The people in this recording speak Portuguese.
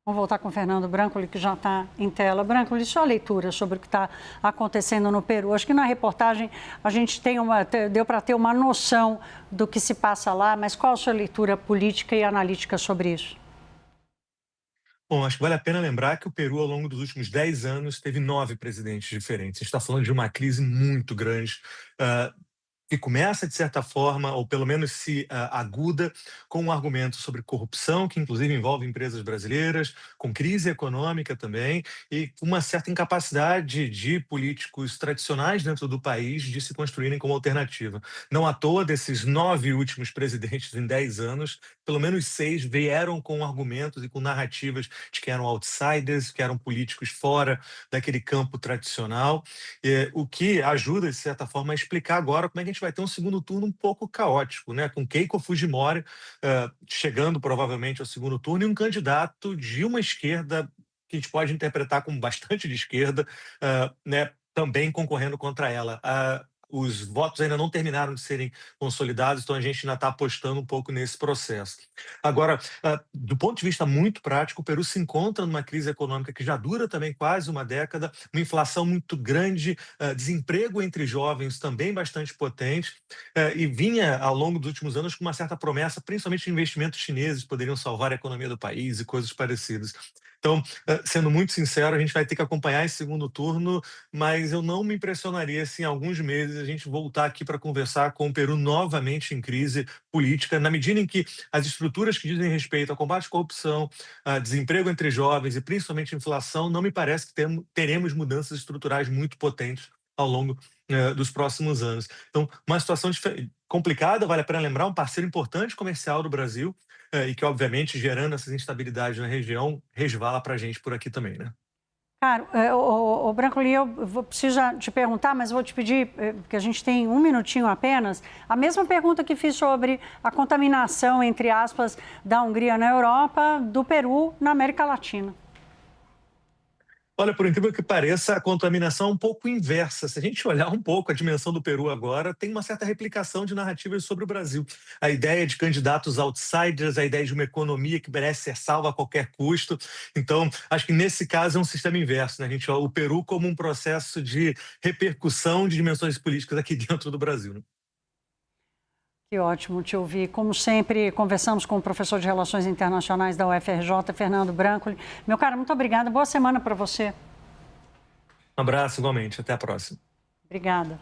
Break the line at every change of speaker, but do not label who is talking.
Vamos voltar com o Fernando Brancoli, que já está em tela. Brancoli, sua leitura sobre o que está acontecendo no Peru. Acho que na reportagem a gente deu para ter uma noção do que se passa lá, mas qual a sua leitura política e analítica sobre isso?
Bom, acho que vale a pena lembrar que o Peru, ao longo dos últimos 10 anos, teve 9 presidentes diferentes. A gente está falando de uma crise muito grande, ah, que começa, de certa forma, ou pelo menos se aguda, com um argumento sobre corrupção, que inclusive envolve empresas brasileiras, com crise econômica também, e com uma certa incapacidade de políticos tradicionais dentro do país de se construírem como alternativa. Não à toa, desses 9 últimos presidentes em 10 anos, pelo menos 6 vieram com argumentos e com narrativas de que eram outsiders, que eram políticos fora daquele campo tradicional, o que ajuda, de certa forma, a explicar agora como é que a gente vai ter um segundo turno um pouco caótico, né? Com Keiko Fujimori chegando provavelmente ao segundo turno e um candidato de uma esquerda que a gente pode interpretar como bastante de esquerda, né? Também concorrendo contra ela. Os votos ainda não terminaram de serem consolidados, então a gente ainda está apostando um pouco nesse processo. Agora, do ponto de vista muito prático, o Peru se encontra numa crise econômica que já dura também quase uma década, uma inflação muito grande, desemprego entre jovens também bastante potente, e vinha ao longo dos últimos anos com uma certa promessa, principalmente de investimentos chineses que poderiam salvar a economia do país e coisas parecidas. Então, sendo muito sincero, a gente vai ter que acompanhar esse segundo turno, mas eu não me impressionaria se em alguns meses a gente voltar aqui para conversar com o Peru novamente em crise política, na medida em que as estruturas que dizem respeito ao combate à corrupção, a desemprego entre jovens e principalmente inflação, não me parece que teremos mudanças estruturais muito potentes ao longo dos próximos anos. Então, uma situação complicada, vale a pena lembrar, um parceiro importante comercial do Brasil, e que, obviamente, gerando essas instabilidades na região, resvala para a gente por aqui também, né?
Cara, o Brancoli, preciso te perguntar, mas vou te pedir, porque a gente tem um minutinho apenas, a mesma pergunta que fiz sobre a contaminação, entre aspas, da Hungria na Europa, do Peru na América Latina.
Olha, por incrível que pareça, a contaminação é um pouco inversa. Se a gente olhar um pouco a dimensão do Peru agora, tem uma certa replicação de narrativas sobre o Brasil. A ideia de candidatos outsiders, a ideia de uma economia que merece ser salva a qualquer custo. Então, acho que nesse caso é um sistema inverso, né? A gente olha o Peru como um processo de repercussão de dimensões políticas aqui dentro do Brasil, né?
Que ótimo te ouvir. Como sempre, conversamos com o professor de Relações Internacionais da UFRJ, Fernando Brancoli. Meu cara, muito obrigada. Boa semana para você.
Um abraço, igualmente. Até a próxima.
Obrigada.